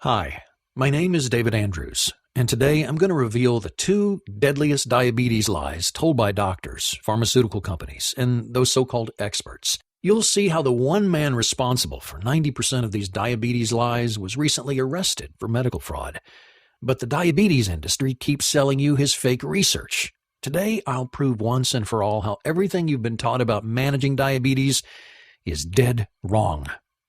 Hi, my name is David Andrews, and today I'm going to reveal the two deadliest diabetes lies told by doctors, pharmaceutical companies, and those so-called experts. You'll see how the one man responsible for 90% of these diabetes lies was recently arrested for medical fraud. But the diabetes industry keeps selling you his fake research. Today, I'll prove once and for all how everything you've been taught about managing diabetes is dead wrong.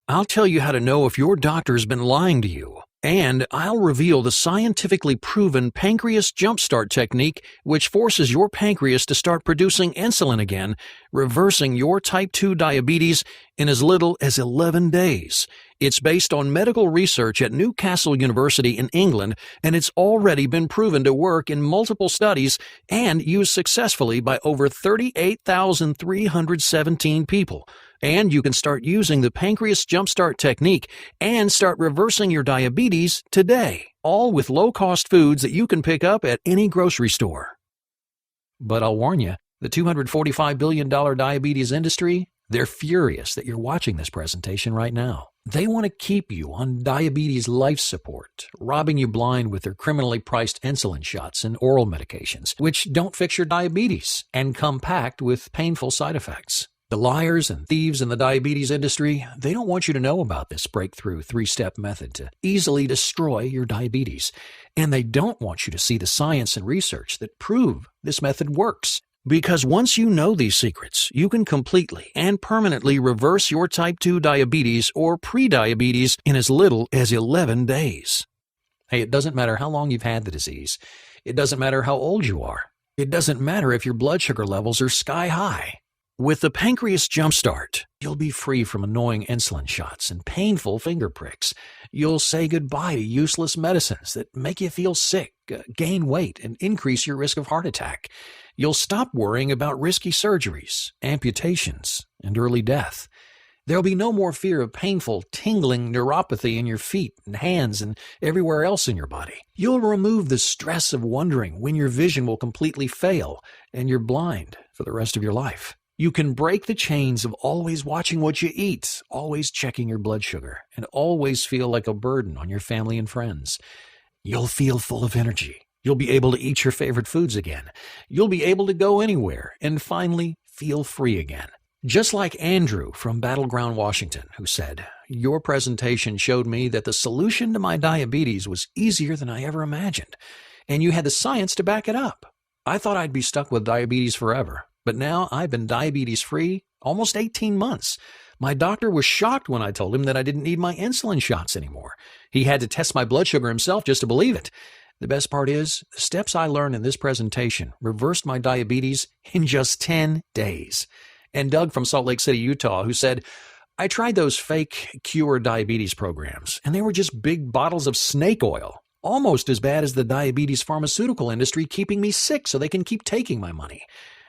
I'll tell you how to know if your doctor's been lying to you, and I'll reveal the scientifically proven pancreas jumpstart technique which forces your pancreas to start producing insulin again, reversing your type 2 diabetes in as little as 11 days. It's based on medical research at Newcastle University in England, and it's already been proven to work in multiple studies and used successfully by over 38,317 people. And you can start using the pancreas jumpstart technique and start reversing your diabetes today, all with low-cost foods that you can pick up at any grocery store. But I'll warn you, the $245 billion diabetes industry, they're furious that you're watching this presentation right now. They want to keep you on diabetes life support, robbing you blind with their criminally priced insulin shots and oral medications, which don't fix your diabetes and come packed with painful side effects. The liars and thieves in the diabetes industry, they don't want you to know about this breakthrough 3-step method to easily destroy your diabetes. And they don't want you to see the science and research that prove this method works. Because once you know these secrets, you can completely and permanently reverse your type 2 diabetes or prediabetes in as little as 11 days. Hey, it doesn't matter how long you've had the disease. It doesn't matter how old you are. It doesn't matter if your blood sugar levels are sky high. With the Pancreas Jumpstart, you'll be free from annoying insulin shots and painful finger pricks. You'll say goodbye to useless medicines that make you feel sick, gain weight, and increase your risk of heart attack. You'll stop worrying about risky surgeries, amputations, and early death. There'll be no more fear of painful, tingling neuropathy in your feet and hands and everywhere else in your body. You'll remove the stress of wondering when your vision will completely fail and you're blind for the rest of your life. You can break the chains of always watching what you eat, always checking your blood sugar, and always feel like a burden on your family and friends. You'll feel full of energy. You'll be able to eat your favorite foods again. You'll be able to go anywhere and finally feel free again. Just like Andrew from Battleground, Washington, who said, "Your presentation showed me that the solution to my diabetes was easier than I ever imagined, and you had the science to back it up. I thought I'd be stuck with diabetes forever. But now I've been diabetes-free almost 18 months. My doctor was shocked when I told him that I didn't need my insulin shots anymore. He had to test my blood sugar himself just to believe it. The best part is, the steps I learned in this presentation reversed my diabetes in just 10 days. And Doug from Salt Lake City, Utah, who said, "I tried those fake cure diabetes programs, and they were just big bottles of snake oil. Almost as bad as the diabetes pharmaceutical industry keeping me sick so they can keep taking my money.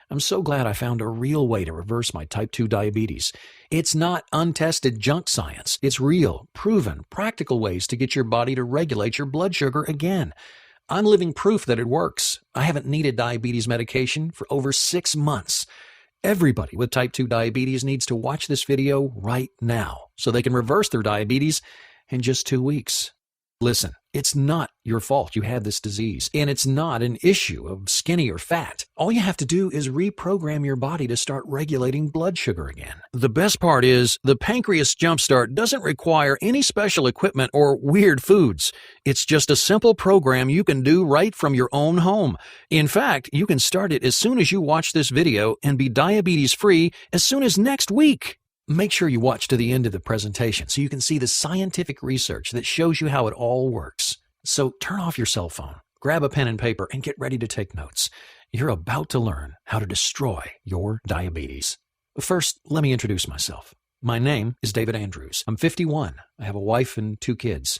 I'm so glad I found a real way to reverse my type 2 diabetes. It's not untested junk science. It's real, proven, practical ways to get your body to regulate your blood sugar again. I'm living proof that it works. I haven't needed diabetes medication for over 6 months. Everybody with type 2 diabetes needs to watch this video right now so they can reverse their diabetes in just 2 weeks. Listen, it's not your fault you have this disease, and it's not an issue of skinny or fat. All you have to do is reprogram your body to start regulating blood sugar again. The best part is, the Pancreas Jumpstart doesn't require any special equipment or weird foods. It's just a simple program you can do right from your own home. In fact, you can start it as soon as you watch this video and be diabetes-free as soon as next week. Make sure you watch to the end of the presentation so you can see the scientific research that shows you how it all works. So turn off your cell phone, grab a pen and paper, and get ready to take notes. You're about to learn how to destroy your diabetes. First, let me introduce myself. My name is David Andrews. I'm 51. I have a wife and 2 kids.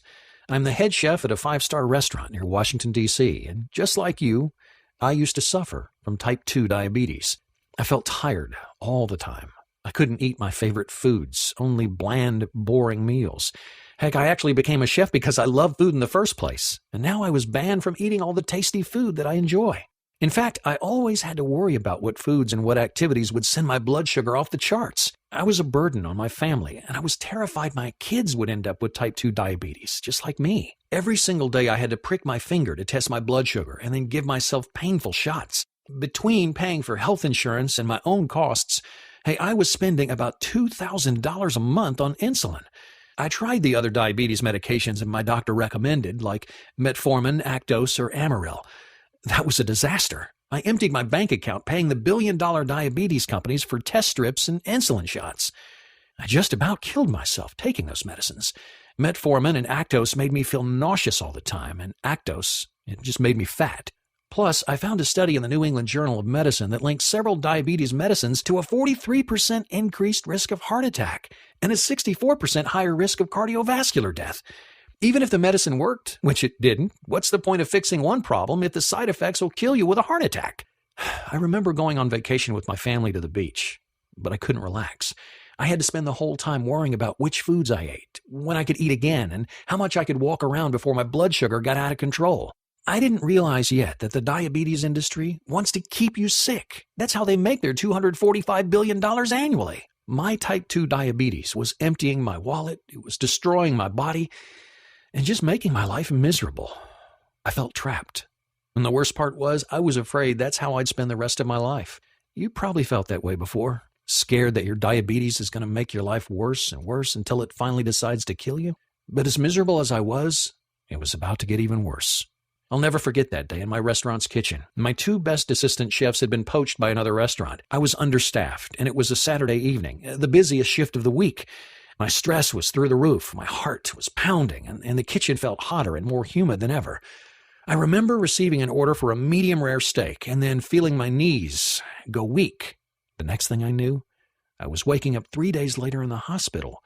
I'm the head chef at a 5-star restaurant near Washington, D.C., and just like you, I used to suffer from type 2 diabetes. I felt tired all the time. I couldn't eat my favorite foods, only bland, boring meals. Heck, I actually became a chef because I love food in the first place, and now I was banned from eating all the tasty food that I enjoy. In fact, I always had to worry about what foods and what activities would send my blood sugar off the charts. I was a burden on my family, and I was terrified my kids would end up with type 2 diabetes, just like me. Every single day I had to prick my finger to test my blood sugar and then give myself painful shots. Between paying for health insurance and my own costs, hey, I was spending about $2,000 a month on insulin. I tried the other diabetes medications my doctor recommended, like metformin, Actos, or Amaryl. That was a disaster. I emptied my bank account paying the billion-dollar diabetes companies for test strips and insulin shots. I just about killed myself taking those medicines. Metformin and Actos made me feel nauseous all the time, and Actos, it just made me fat. Plus, I found a study in the New England Journal of Medicine that linked several diabetes medicines to a 43% increased risk of heart attack and a 64% higher risk of cardiovascular death. Even if the medicine worked, which it didn't, what's the point of fixing one problem if the side effects will kill you with a heart attack? I remember going on vacation with my family to the beach, but I couldn't relax. I had to spend the whole time worrying about which foods I ate, when I could eat again, and how much I could walk around before my blood sugar got out of control. I didn't realize yet that the diabetes industry wants to keep you sick. That's how they make their $245 billion annually. My type 2 diabetes was emptying my wallet, it was destroying my body, and just making my life miserable. I felt trapped. And the worst part was, I was afraid that's how I'd spend the rest of my life. You probably felt that way before, scared that your diabetes is going to make your life worse and worse until it finally decides to kill you. But as miserable as I was, it was about to get even worse. I'll never forget that day in my restaurant's kitchen. My two best assistant chefs had been poached by another restaurant. I was understaffed, and it was a Saturday evening, the busiest shift of the week. My stress was through the roof, my heart was pounding, and the kitchen felt hotter and more humid than ever. I remember receiving an order for a medium-rare steak and then feeling my knees go weak. The next thing I knew, I was waking up 3 days later in the hospital,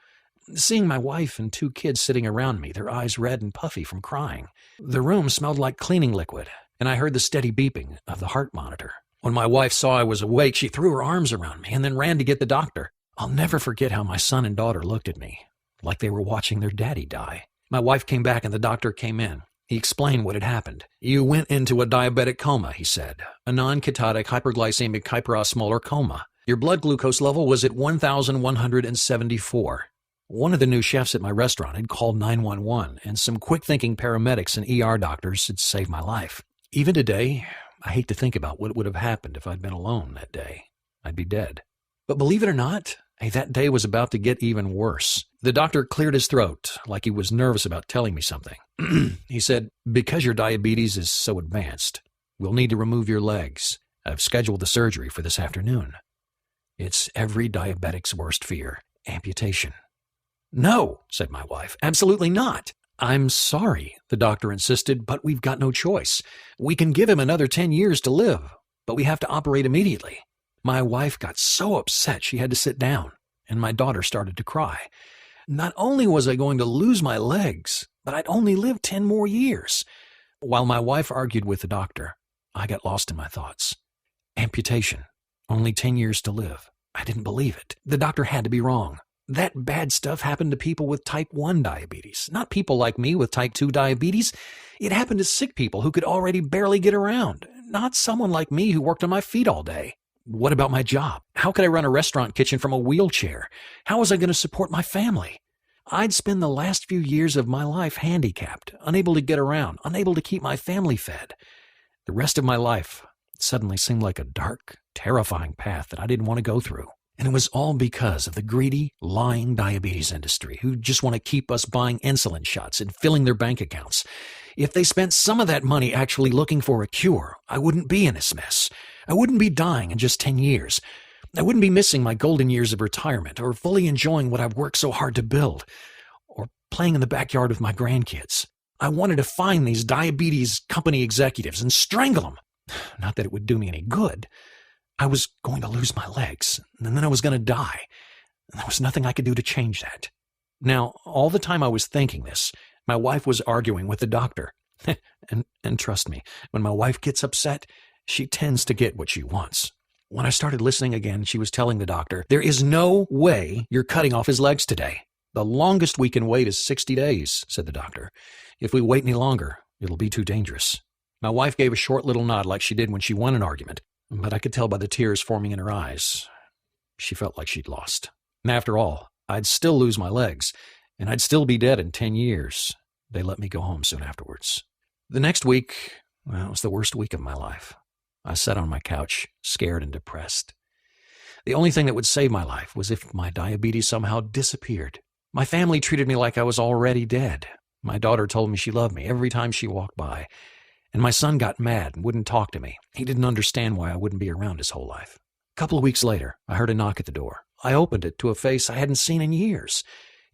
seeing my wife and two kids sitting around me, their eyes red and puffy from crying. The room smelled like cleaning liquid, and I heard the steady beeping of the heart monitor. When my wife saw I was awake, she threw her arms around me and then ran to get the doctor. I'll never forget how my son and daughter looked at me, like they were watching their daddy die. My wife came back and the doctor came in. He explained what had happened. "You went into a diabetic coma," he said, "a non-ketotic hyperglycemic hyperosmolar coma. Your blood glucose level was at 1,174. One of the new chefs at my restaurant had called 911, and some quick-thinking paramedics and ER doctors had saved my life. Even today, I hate to think about what would have happened if I'd been alone that day. I'd be dead. But believe it or not, that day was about to get even worse. The doctor cleared his throat, like he was nervous about telling me something. He said, "Because your diabetes is so advanced, we'll need to remove your legs. I've scheduled the surgery for this afternoon. It's every diabetic's worst fear, amputation." "No," said my wife, "absolutely not." "I'm sorry," the doctor insisted, "but we've got no choice. We can give him another 10 years to live, but we have to operate immediately." My wife got so upset she had to sit down, and my daughter started to cry. Not only was I going to lose my legs, but I'd only lived 10 more years. While my wife argued with the doctor, I got lost in my thoughts. Amputation. Only 10 years to live. I didn't believe it. The doctor had to be wrong. That bad stuff happened to people with type 1 diabetes, not people like me with type 2 diabetes. It happened to sick people who could already barely get around, not someone like me who worked on my feet all day. What about my job? How could I run a restaurant kitchen from a wheelchair? How was I going to support my family? I'd spend the last few years of my life handicapped, unable to get around, unable to keep my family fed. The rest of my life suddenly seemed like a dark, terrifying path that I didn't want to go through. And it was all because of the greedy, lying diabetes industry who just want to keep us buying insulin shots and filling their bank accounts. If they spent some of that money actually looking for a cure, I wouldn't be in this mess. I wouldn't be dying in just 10 years. I wouldn't be missing my golden years of retirement or fully enjoying what I've worked so hard to build or playing in the backyard with my grandkids. I wanted to find these diabetes company executives and strangle them. Not that it would do me any good. I was going to lose my legs, and then I was going to die. And there was nothing I could do to change that. Now, all the time I was thinking this, my wife was arguing with the doctor. and trust me, when my wife gets upset, she tends to get what she wants. When I started listening again, she was telling the doctor, "There is no way you're cutting off his legs today. The longest we can wait is 60 days, said the doctor. "If we wait any longer, it'll be too dangerous." My wife gave a short little nod like she did when she won an argument, but I could tell by the tears forming in her eyes. She felt like she'd lost. And after all, I'd still lose my legs, and I'd still be dead in 10 years. They let me go home soon afterwards. The next week, well, it was the worst week of my life. I sat on my couch, scared and depressed. The only thing that would save my life was if my diabetes somehow disappeared. My family treated me like I was already dead. My daughter told me she loved me every time she walked by. And my son got mad and wouldn't talk to me. He didn't understand why I wouldn't be around his whole life. A couple of weeks later, I heard a knock at the door. I opened it to a face I hadn't seen in years.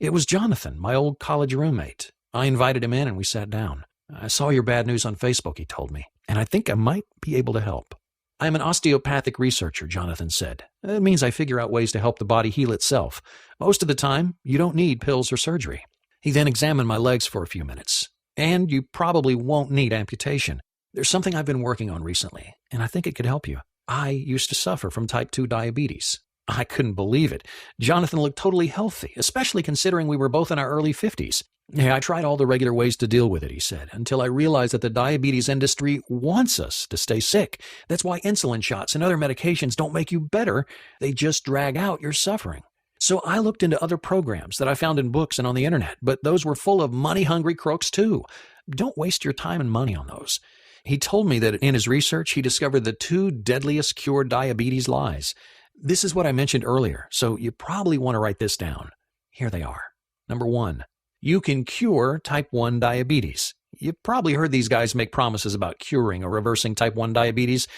It was Jonathan, my old college roommate. I invited him in and we sat down. I saw your bad news on Facebook, he told me, and I think I might be able to help. I'm an osteopathic researcher, Jonathan said. It means I figure out ways to help the body heal itself. Most of the time, you don't need pills or surgery. He then examined my legs for a few minutes. And you probably won't need amputation. There's something I've been working on recently, and I think it could help you. I used to suffer from type 2 diabetes. I couldn't believe it. Jonathan looked totally healthy, especially considering we were both in our early 50s. Yeah, I tried all the regular ways to deal with it, he said, until I realized that the diabetes industry wants us to stay sick. That's why insulin shots and other medications don't make you better. They just drag out your suffering. So I looked into other programs that I found in books and on the internet, but those were full of money-hungry crooks too. Don't waste your time and money on those. He told me that in his research, he discovered the 2 deadliest cure diabetes lies. This is what I mentioned earlier, so you probably want to write this down. Here they are. Number 1, you can cure type 1 diabetes. You've probably heard these guys make promises about curing or reversing type 1 diabetes.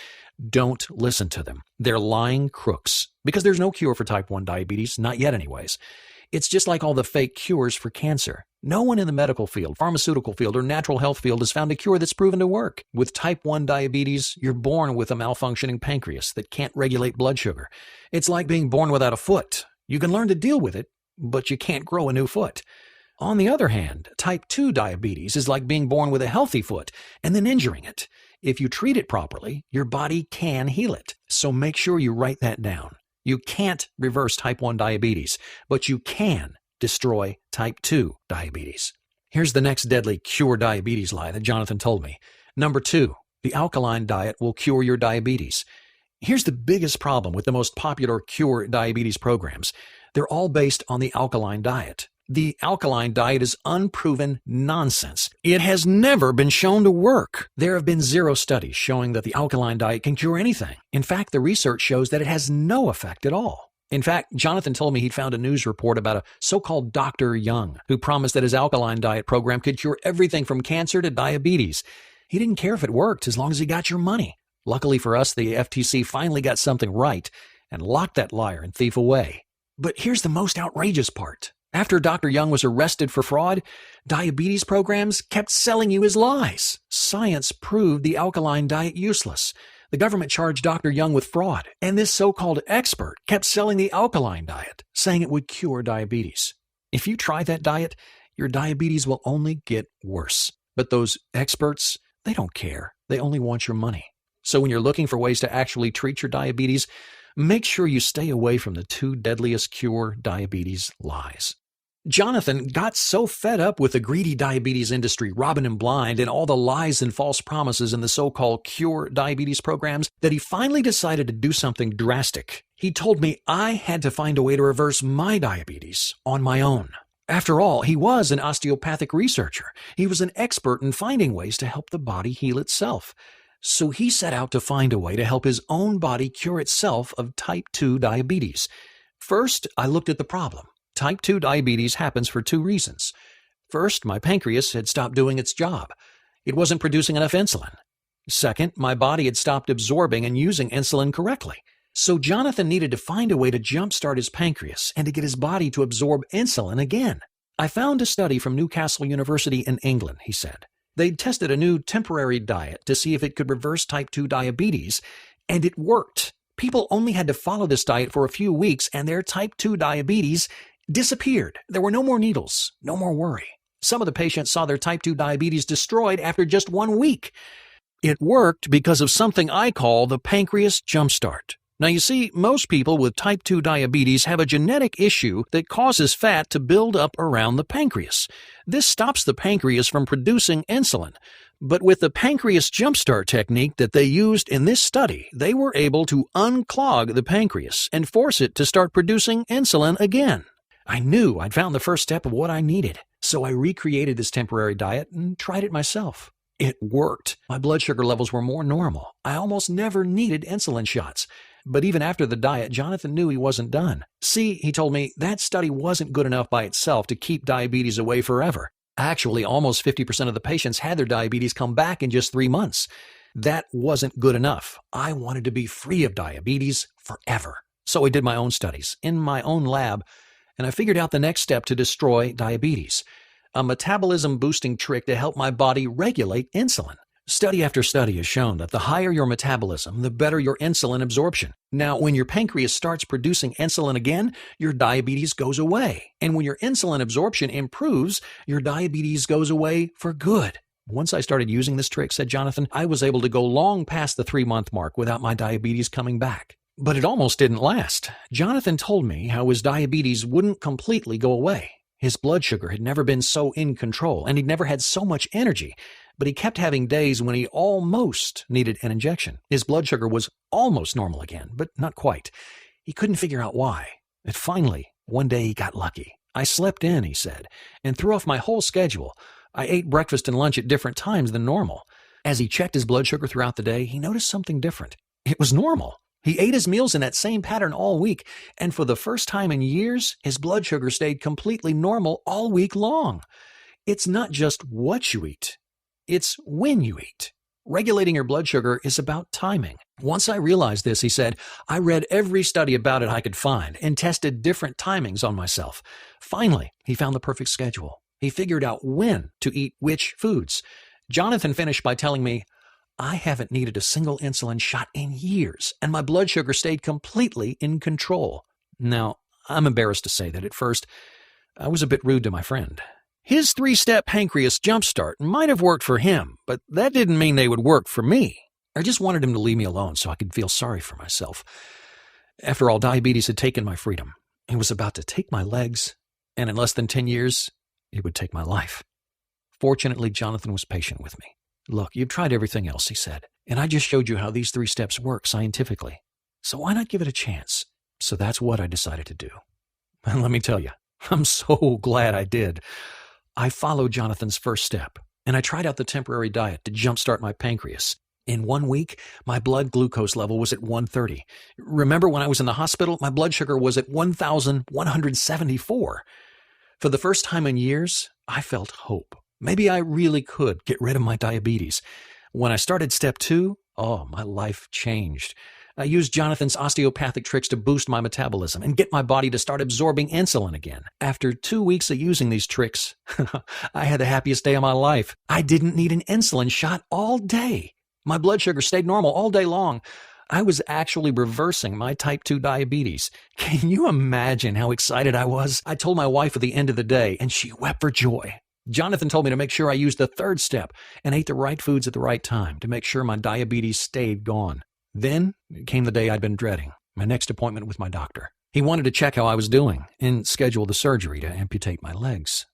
Don't listen to them. They're lying crooks, because there's no cure for type 1 diabetes, not yet anyways. It's just like all the fake cures for cancer. No one in the medical field, pharmaceutical field, or natural health field has found a cure that's proven to work. With type 1 diabetes, you're born with a malfunctioning pancreas that can't regulate blood sugar. It's like being born without a foot. You can learn to deal with it, but you can't grow a new foot. On the other hand, type 2 diabetes is like being born with a healthy foot and then injuring it. If you treat it properly, your body can heal it. So make sure you write that down. You can't reverse type 1 diabetes, but you can destroy type 2 diabetes. Here's the next deadly cure diabetes lie that Jonathan told me. Number 2, the alkaline diet will cure your diabetes. Here's the biggest problem with the most popular cure diabetes programs. They're all based on the alkaline diet. The alkaline diet is unproven nonsense. It has never been shown to work. There have been 0 studies showing that the alkaline diet can cure anything. In fact, the research shows that it has no effect at all. In fact, Jonathan told me he'd found a news report about a so-called Dr. Young who promised that his alkaline diet program could cure everything from cancer to diabetes. He didn't care if it worked as long as he got your money. Luckily for us, the FTC finally got something right and locked that liar and thief away. But here's the most outrageous part. After Dr. Young was arrested for fraud, diabetes programs kept selling you his lies. Science proved the alkaline diet useless. The government charged Dr. Young with fraud, and this so-called expert kept selling the alkaline diet, saying it would cure diabetes. If you try that diet, your diabetes will only get worse. But those experts, they don't care. They only want your money. So when you're looking for ways to actually treat your diabetes, make sure you stay away from the 2 deadliest cure diabetes lies. Jonathan got so fed up with the greedy diabetes industry robbing him blind and all the lies and false promises in the so-called cure diabetes programs that he finally decided to do something drastic. He told me I had to find a way to reverse my diabetes on my own. After all, he was an osteopathic researcher. He was an expert in finding ways to help the body heal itself. So he set out to find a way to help his own body cure itself of type 2 diabetes. First, I looked at the problem. Type 2 diabetes happens for 2 reasons. First, my pancreas had stopped doing its job. It wasn't producing enough insulin. Second, my body had stopped absorbing and using insulin correctly. So Jonathan needed to find a way to jumpstart his pancreas and to get his body to absorb insulin again. I found a study from Newcastle University in England, he said. They'd tested a new temporary diet to see if it could reverse type 2 diabetes, and it worked. People only had to follow this diet for a few weeks, and their type 2 diabetes disappeared. There were no more needles, no more worry. Some of the patients saw their type 2 diabetes destroyed after just 1 week. It worked because of something I call the pancreas jumpstart. Now you see, most people with type 2 diabetes have a genetic issue that causes fat to build up around the pancreas. This stops the pancreas from producing insulin. But with the pancreas jumpstart technique that they used in this study, they were able to unclog the pancreas and force it to start producing insulin again. I knew I'd found the first step of what I needed, so I recreated this temporary diet and tried it myself. It worked. My blood sugar levels were more normal. I almost never needed insulin shots. But even after the diet, Jonathan knew he wasn't done. See, he told me, that study wasn't good enough by itself to keep diabetes away forever. Actually, almost 50% of the patients had their diabetes come back in just 3 months. That wasn't good enough. I wanted to be free of diabetes forever. So I did my own studies in my own lab, and I figured out the next step to destroy diabetes. A metabolism-boosting trick to help my body regulate insulin. Study after study has shown that the higher your metabolism, the better your insulin absorption. Now, when your pancreas starts producing insulin again, your diabetes goes away. And when your insulin absorption improves, your diabetes goes away for good. Once I started using this trick, said Jonathan, I was able to go long past the 3-month mark without my diabetes coming back. But it almost didn't last. Jonathan told me how his diabetes wouldn't completely go away. His blood sugar had never been so in control, and he'd never had so much energy. But he kept having days when he almost needed an injection. His blood sugar was almost normal again, but not quite. He couldn't figure out why. And finally, one day he got lucky. I slept in, he said, and threw off my whole schedule. I ate breakfast and lunch at different times than normal. As he checked his blood sugar throughout the day, he noticed something different. It was normal. He ate his meals in that same pattern all week, and for the first time in years, his blood sugar stayed completely normal all week long. It's not just what you eat. It's when you eat. Regulating your blood sugar is about timing. Once I realized this, he said, I read every study about it I could find and tested different timings on myself. Finally, he found the perfect schedule. He figured out when to eat which foods. Jonathan finished by telling me, I haven't needed a single insulin shot in years, and my blood sugar stayed completely in control. Now, I'm embarrassed to say that at first, I was a bit rude to my friend. His 3-step pancreas jumpstart might have worked for him, but that didn't mean they would work for me. I just wanted him to leave me alone so I could feel sorry for myself. After all, diabetes had taken my freedom. It was about to take my legs, and in less than 10 years, it would take my life. Fortunately, Jonathan was patient with me. Look, you've tried everything else, he said, and I just showed you how these 3 steps work scientifically. So why not give it a chance? So that's what I decided to do. And let me tell you, I'm so glad I did. I followed Jonathan's first step, and I tried out the temporary diet to jumpstart my pancreas. In 1 week, my blood glucose level was at 130. Remember when I was in the hospital, my blood sugar was at 1,174. For the first time in years, I felt hope. Maybe I really could get rid of my diabetes. When I started step 2, my life changed. I used Jonathan's osteopathic tricks to boost my metabolism and get my body to start absorbing insulin again. After 2 weeks of using these tricks, I had the happiest day of my life. I didn't need an insulin shot all day. My blood sugar stayed normal all day long. I was actually reversing my type 2 diabetes. Can you imagine how excited I was? I told my wife at the end of the day, and she wept for joy. Jonathan told me to make sure I used the 3rd step and ate the right foods at the right time to make sure my diabetes stayed gone. Then came the day I'd been dreading, my next appointment with my doctor. He wanted to check how I was doing and schedule the surgery to amputate my legs.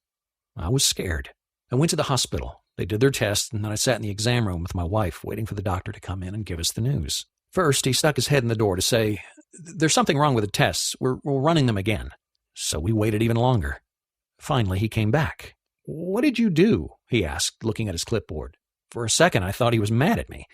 I was scared. I went to the hospital. They did their tests, and then I sat in the exam room with my wife, waiting for the doctor to come in and give us the news. First, he stuck his head in the door to say, "There's something wrong with the tests. We're running them again." So we waited even longer. Finally, he came back. "What did you do?" he asked, looking at his clipboard. For a second, I thought he was mad at me.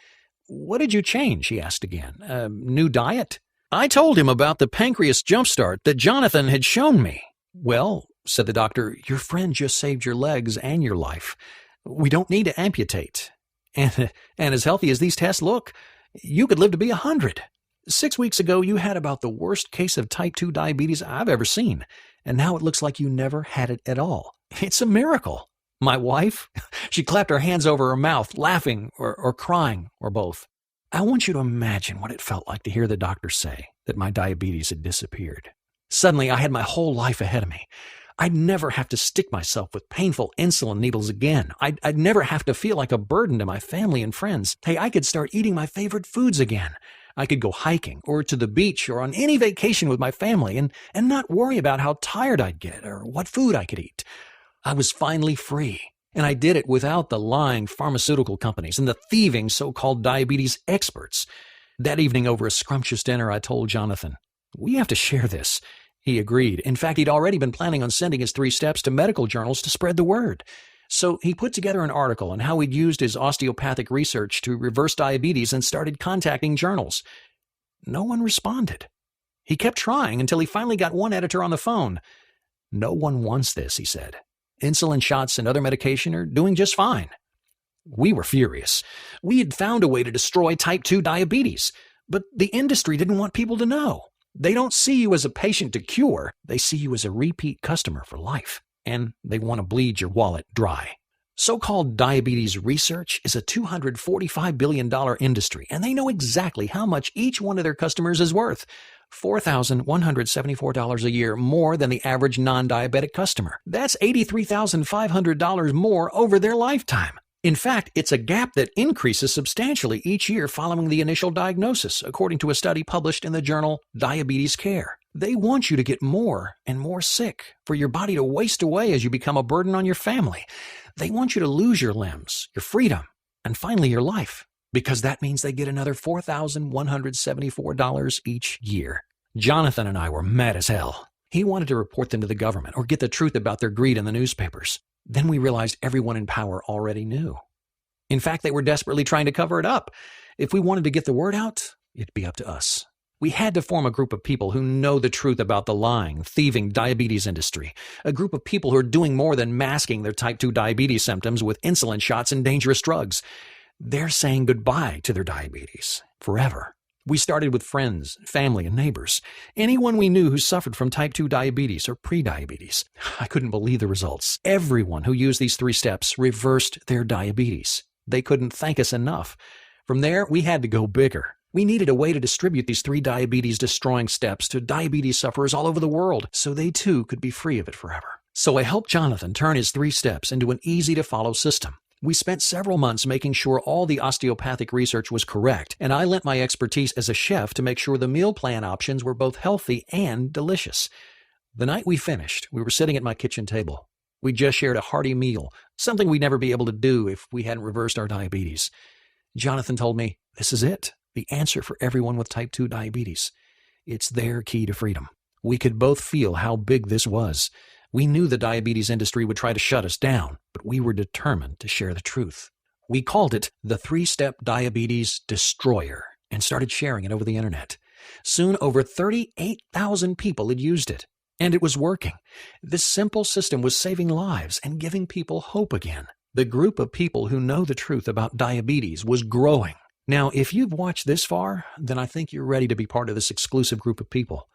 "What did you change?" he asked again. New diet?" I told him about the pancreas jumpstart that Jonathan had shown me. "Well," said the doctor, "your friend just saved your legs and your life. We don't need to amputate. And as healthy as these tests look, you could live to be 100. 6 weeks ago, you had about the worst case of type 2 diabetes I've ever seen, and now it looks like you never had it at all. It's a miracle." My wife, she clapped her hands over her mouth, laughing or crying, or both. I want you to imagine what it felt like to hear the doctor say that my diabetes had disappeared. Suddenly, I had my whole life ahead of me. I'd never have to stick myself with painful insulin needles again. I'd never have to feel like a burden to my family and friends. Hey, I could start eating my favorite foods again. I could go hiking or to the beach or on any vacation with my family and not worry about how tired I'd get or what food I could eat. I was finally free, and I did it without the lying pharmaceutical companies and the thieving so-called diabetes experts. That evening over a scrumptious dinner, I told Jonathan, "We have to share this." He agreed. In fact, he'd already been planning on sending his 3 steps to medical journals to spread the word. So he put together an article on how he'd used his osteopathic research to reverse diabetes and started contacting journals. No one responded. He kept trying until he finally got one editor on the phone. "No one wants this," he said. "Insulin shots and other medication are doing just fine." We were furious. We had found a way to destroy type 2 diabetes, but the industry didn't want people to know. They don't see you as a patient to cure. They see you as a repeat customer for life, and they want to bleed your wallet dry. So-called diabetes research is a $245 billion industry, and they know exactly how much each one of their customers is worth. $4,174 a year more than the average non-diabetic customer. That's $83,500 more over their lifetime. In fact, it's a gap that increases substantially each year following the initial diagnosis, according to a study published in the journal Diabetes Care. They want you to get more and more sick, for your body to waste away as you become a burden on your family. They want you to lose your limbs, your freedom, and finally your life, because that means they get another $4,174 each year. Jonathan and I were mad as hell. He wanted to report them to the government or get the truth about their greed in the newspapers. Then we realized everyone in power already knew. In fact, they were desperately trying to cover it up. If we wanted to get the word out, it'd be up to us. We had to form a group of people who know the truth about the lying, thieving diabetes industry. A group of people who are doing more than masking their type 2 diabetes symptoms with insulin shots and dangerous drugs. They're saying goodbye to their diabetes forever. We started with friends, family, and neighbors. Anyone we knew who suffered from type 2 diabetes or prediabetes. I couldn't believe the results. Everyone who used these 3 steps reversed their diabetes. They couldn't thank us enough. From there, we had to go bigger. We needed a way to distribute these 3 diabetes-destroying steps to diabetes sufferers all over the world, so they too could be free of it forever. So I helped Jonathan turn his 3 steps into an easy-to-follow system. We spent several months making sure all the osteopathic research was correct, and I lent my expertise as a chef to make sure the meal plan options were both healthy and delicious. The night we finished, we were sitting at my kitchen table. We just shared a hearty meal, something we'd never be able to do if we hadn't reversed our diabetes. Jonathan told me, "This is it, the answer for everyone with type 2 diabetes. It's their key to freedom." We could both feel how big this was. We knew the diabetes industry would try to shut us down, but we were determined to share the truth. We called it the 3-Step Diabetes Destroyer and started sharing it over the internet. Soon, over 38,000 people had used it, and it was working. This simple system was saving lives and giving people hope again. The group of people who know the truth about diabetes was growing. Now, if you've watched this far, then I think you're ready to be part of this exclusive group of people.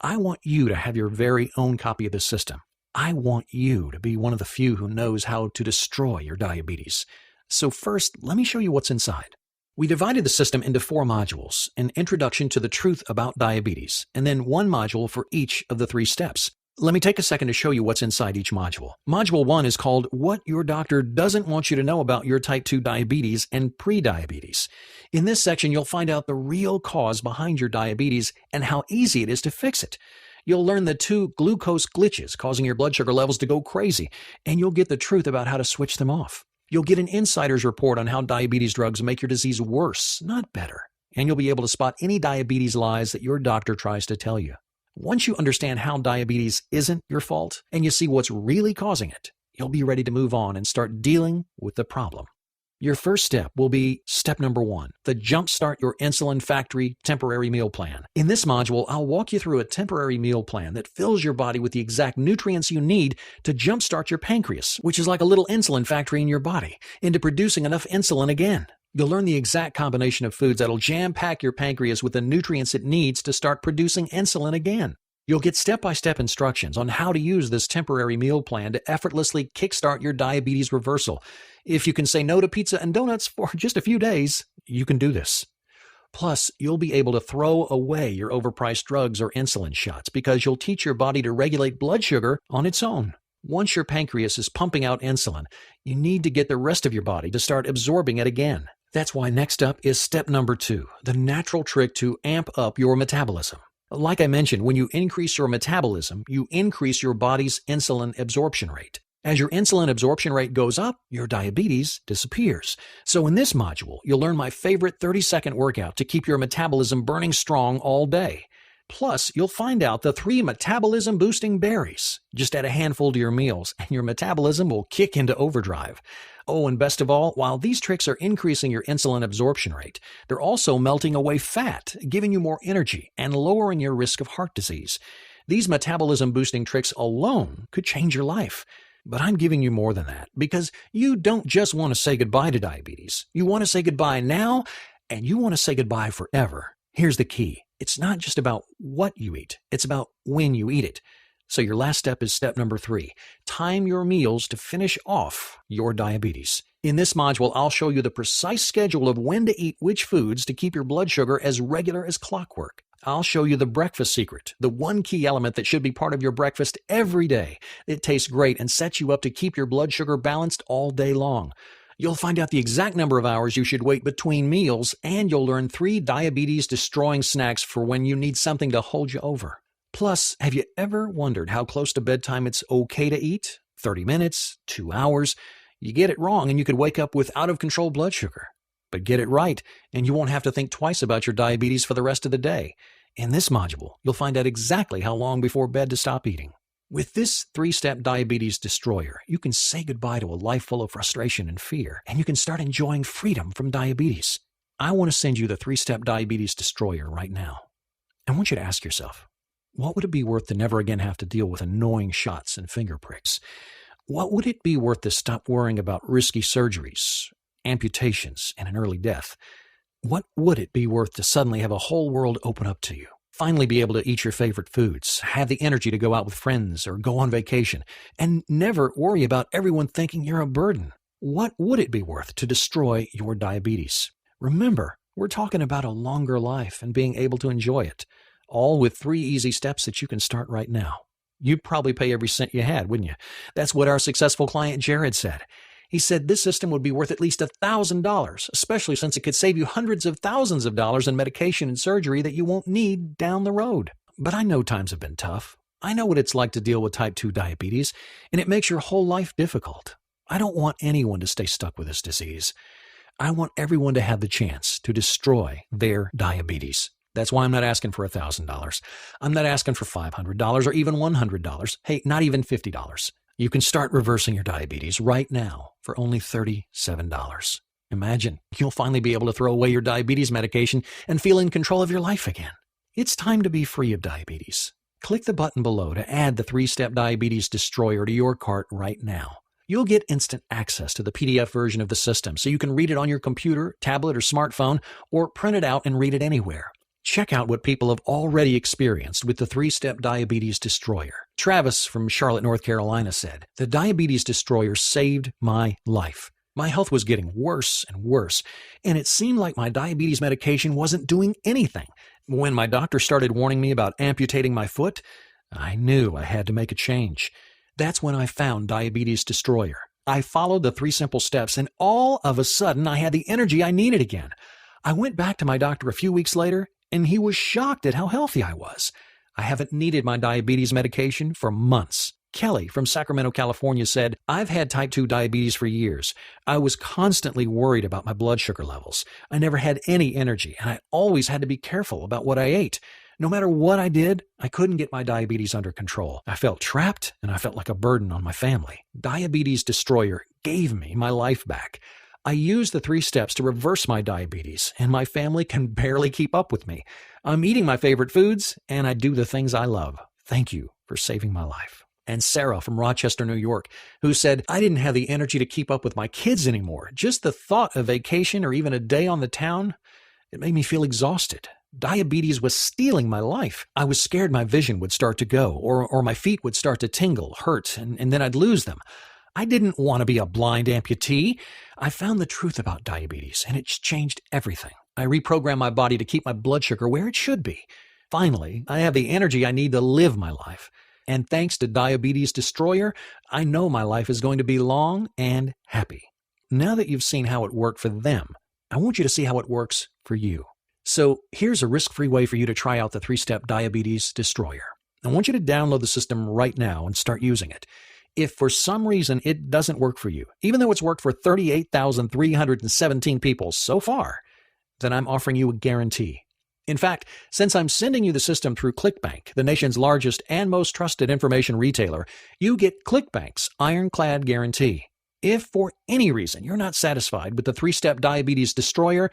I want you to have your very own copy of this system. I want you to be one of the few who knows how to destroy your diabetes. So first, let me show you what's inside. We divided the system into 4 modules, an introduction to the truth about diabetes, and then 1 module for each of the 3 steps. Let me take a second to show you what's inside each module. Module 1 is called What Your Doctor Doesn't Want You to Know About Your Type 2 Diabetes and Prediabetes. In this section, you'll find out the real cause behind your diabetes and how easy it is to fix it. You'll learn the 2 glucose glitches causing your blood sugar levels to go crazy, and you'll get the truth about how to switch them off. You'll get an insider's report on how diabetes drugs make your disease worse, not better. And you'll be able to spot any diabetes lies that your doctor tries to tell you. Once you understand how diabetes isn't your fault and you see what's really causing it, you'll be ready to move on and start dealing with the problem. Your first step will be step number 1, the Jumpstart Your Insulin Factory Temporary Meal Plan. In this module, I'll walk you through a temporary meal plan that fills your body with the exact nutrients you need to jumpstart your pancreas, which is like a little insulin factory in your body, into producing enough insulin again. You'll learn the exact combination of foods that'll jam-pack your pancreas with the nutrients it needs to start producing insulin again. You'll get step-by-step instructions on how to use this temporary meal plan to effortlessly kickstart your diabetes reversal. If you can say no to pizza and donuts for just a few days, you can do this. Plus, you'll be able to throw away your overpriced drugs or insulin shots because you'll teach your body to regulate blood sugar on its own. Once your pancreas is pumping out insulin, you need to get the rest of your body to start absorbing it again. That's why next up is step number 2, the natural trick to amp up your metabolism. Like I mentioned, when you increase your metabolism, you increase your body's insulin absorption rate. As your insulin absorption rate goes up, your diabetes disappears. So in this module, you'll learn my favorite 30-second workout to keep your metabolism burning strong all day. Plus, you'll find out the 3 metabolism-boosting berries. Just add a handful to your meals, and your metabolism will kick into overdrive. Oh, and best of all, while these tricks are increasing your insulin absorption rate, they're also melting away fat, giving you more energy, and lowering your risk of heart disease. These metabolism-boosting tricks alone could change your life. But I'm giving you more than that, because you don't just want to say goodbye to diabetes. You want to say goodbye now, and you want to say goodbye forever. Here's the key. It's not just about what you eat. It's about when you eat it. So your last step is step number 3. Time your meals to finish off your diabetes. In this module, I'll show you the precise schedule of when to eat which foods to keep your blood sugar as regular as clockwork. I'll show you the breakfast secret, the one key element that should be part of your breakfast every day. It tastes great and sets you up to keep your blood sugar balanced all day long. You'll find out the exact number of hours you should wait between meals, and you'll learn 3 diabetes-destroying snacks for when you need something to hold you over. Plus, have you ever wondered how close to bedtime it's okay to eat? 30 minutes? 2 hours? You get it wrong and you could wake up with out-of-control blood sugar. But get it right, and you won't have to think twice about your diabetes for the rest of the day. In this module, you'll find out exactly how long before bed to stop eating. With this 3-step diabetes destroyer, you can say goodbye to a life full of frustration and fear, and you can start enjoying freedom from diabetes. I want to send you the 3-step diabetes destroyer right now. I want you to ask yourself, what would it be worth to never again have to deal with annoying shots and finger pricks? What would it be worth to stop worrying about risky surgeries, amputations, and an early death? What would it be worth to suddenly have a whole world open up to you? Finally be able to eat your favorite foods, have the energy to go out with friends or go on vacation, and never worry about everyone thinking you're a burden. What would it be worth to destroy your diabetes? Remember, we're talking about a longer life and being able to enjoy it, all with 3 easy steps that you can start right now. You'd probably pay every cent you had, wouldn't you? That's what our successful client Jared said. He said this system would be worth at least $1,000, especially since it could save you hundreds of thousands of dollars in medication and surgery that you won't need down the road. But I know times have been tough. I know what it's like to deal with type 2 diabetes, and it makes your whole life difficult. I don't want anyone to stay stuck with this disease. I want everyone to have the chance to destroy their diabetes. That's why I'm not asking for $1,000. I'm not asking for $500 or even $100. Hey, not even $50. You can start reversing your diabetes right now for only $37. Imagine, you'll finally be able to throw away your diabetes medication and feel in control of your life again. It's time to be free of diabetes. Click the button below to add the 3-step diabetes destroyer to your cart right now. You'll get instant access to the PDF version of the system so you can read it on your computer, tablet, or smartphone, or print it out and read it anywhere. Check out what people have already experienced with the 3-step diabetes destroyer. Travis from Charlotte, North Carolina said, "The diabetes destroyer saved my life. My health was getting worse and worse, and it seemed like my diabetes medication wasn't doing anything. When my doctor started warning me about amputating my foot, I knew I had to make a change. That's when I found Diabetes Destroyer. I followed the 3 simple steps, and all of a sudden I had the energy I needed again. I went back to my doctor a few weeks later, and he was shocked at how healthy I was. I haven't needed my diabetes medication for months." Kelly from Sacramento, California said, "I've had type 2 diabetes for years. I was constantly worried about my blood sugar levels. I never had any energy, and I always had to be careful about what I ate. No matter what I did, I couldn't get my diabetes under control. I felt trapped, and I felt like a burden on my family. Diabetes Destroyer gave me my life back. I used the 3 steps to reverse my diabetes, and my family can barely keep up with me. I'm eating my favorite foods, and I do the things I love. Thank you for saving my life." And Sarah from Rochester, New York, who said, "I didn't have the energy to keep up with my kids anymore. Just the thought of vacation or even a day on the town, it made me feel exhausted. Diabetes was stealing my life. I was scared my vision would start to go, or my feet would start to tingle, hurt, and then I'd lose them. I didn't want to be a blind amputee. I found the truth about diabetes, and it's changed everything. I reprogrammed my body to keep my blood sugar where it should be. Finally, I have the energy I need to live my life. And thanks to Diabetes Destroyer, I know my life is going to be long and happy." Now that you've seen how it worked for them, I want you to see how it works for you. So here's a risk-free way for you to try out the 3-Step Diabetes Destroyer. I want you to download the system right now and start using it. If for some reason it doesn't work for you, even though it's worked for 38,317 people so far, then I'm offering you a guarantee. In fact, since I'm sending you the system through ClickBank, the nation's largest and most trusted information retailer, you get ClickBank's ironclad guarantee. If for any reason you're not satisfied with the 3-Step Diabetes Destroyer,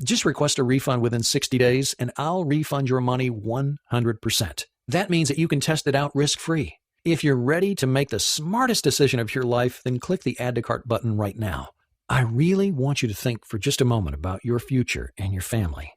just request a refund within 60 days and I'll refund your money 100%. That means that you can test it out risk-free. If you're ready to make the smartest decision of your life, then click the Add to Cart button right now. I really want you to think for just a moment about your future and your family.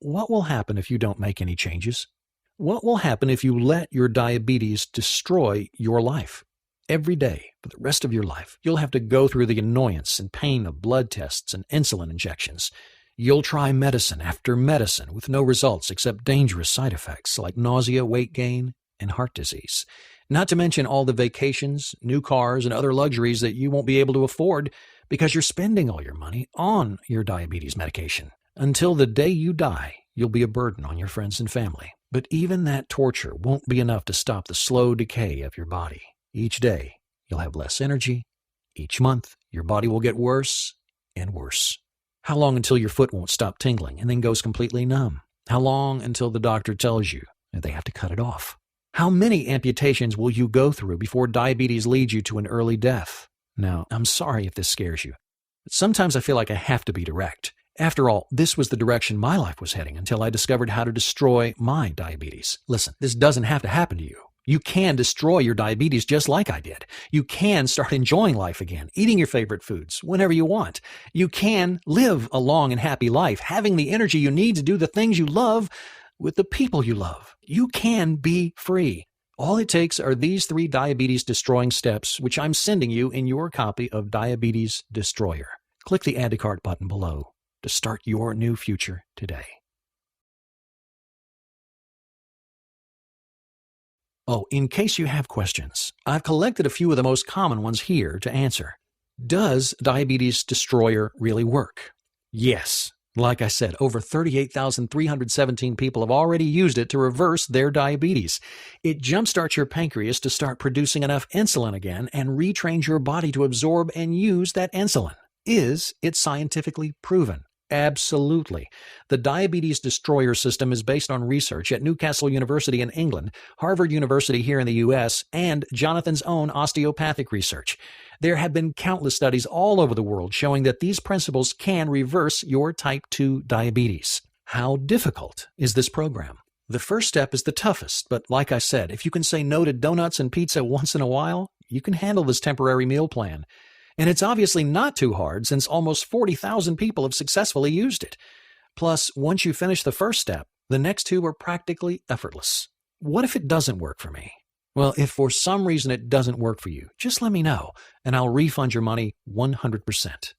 What will happen if you don't make any changes? What will happen if you let your diabetes destroy your life? Every day, for the rest of your life, you'll have to go through the annoyance and pain of blood tests and insulin injections. You'll try medicine after medicine with no results except dangerous side effects like nausea, weight gain, and heart disease. Not to mention all the vacations, new cars, and other luxuries that you won't be able to afford because you're spending all your money on your diabetes medication. Until the day you die, you'll be a burden on your friends and family. But even that torture won't be enough to stop the slow decay of your body. Each day, you'll have less energy. Each month, your body will get worse and worse. How long until your foot won't stop tingling and then goes completely numb? How long until the doctor tells you that they have to cut it off? How many amputations will you go through before diabetes leads you to an early death? Now, I'm sorry if this scares you, but sometimes I feel like I have to be direct. After all, this was the direction my life was heading until I discovered how to destroy my diabetes. Listen, this doesn't have to happen to you. You can destroy your diabetes just like I did. You can start enjoying life again, eating your favorite foods whenever you want. You can live a long and happy life, having the energy you need to do the things you love with the people you love. You can be free. All it takes are these 3 diabetes-destroying steps, which I'm sending you in your copy of Diabetes Destroyer. Click the Add to Cart button below to start your new future today. Oh, in case you have questions, I've collected a few of the most common ones here to answer. Does Diabetes Destroyer really work? Yes. Like I said, over 38,317 people have already used it to reverse their diabetes. It jumpstarts your pancreas to start producing enough insulin again and retrains your body to absorb and use that insulin. Is it scientifically proven? Absolutely. The Diabetes Destroyer system is based on research at Newcastle University in England, Harvard University here in the U.S., and Jonathan's own osteopathic research. There have been countless studies all over the world showing that these principles can reverse your type 2 diabetes. How difficult is this program? The first step is the toughest, but like I said, if you can say no to donuts and pizza once in a while, you can handle this temporary meal plan. And it's obviously not too hard since almost 40,000 people have successfully used it. Plus, once you finish the first step, the next 2 are practically effortless. What if it doesn't work for me? Well, if for some reason it doesn't work for you, just let me know, and I'll refund your money 100%.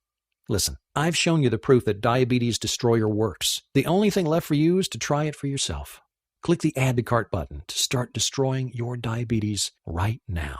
Listen, I've shown you the proof that Diabetes Destroyer works. The only thing left for you is to try it for yourself. Click the Add to Cart button to start destroying your diabetes right now.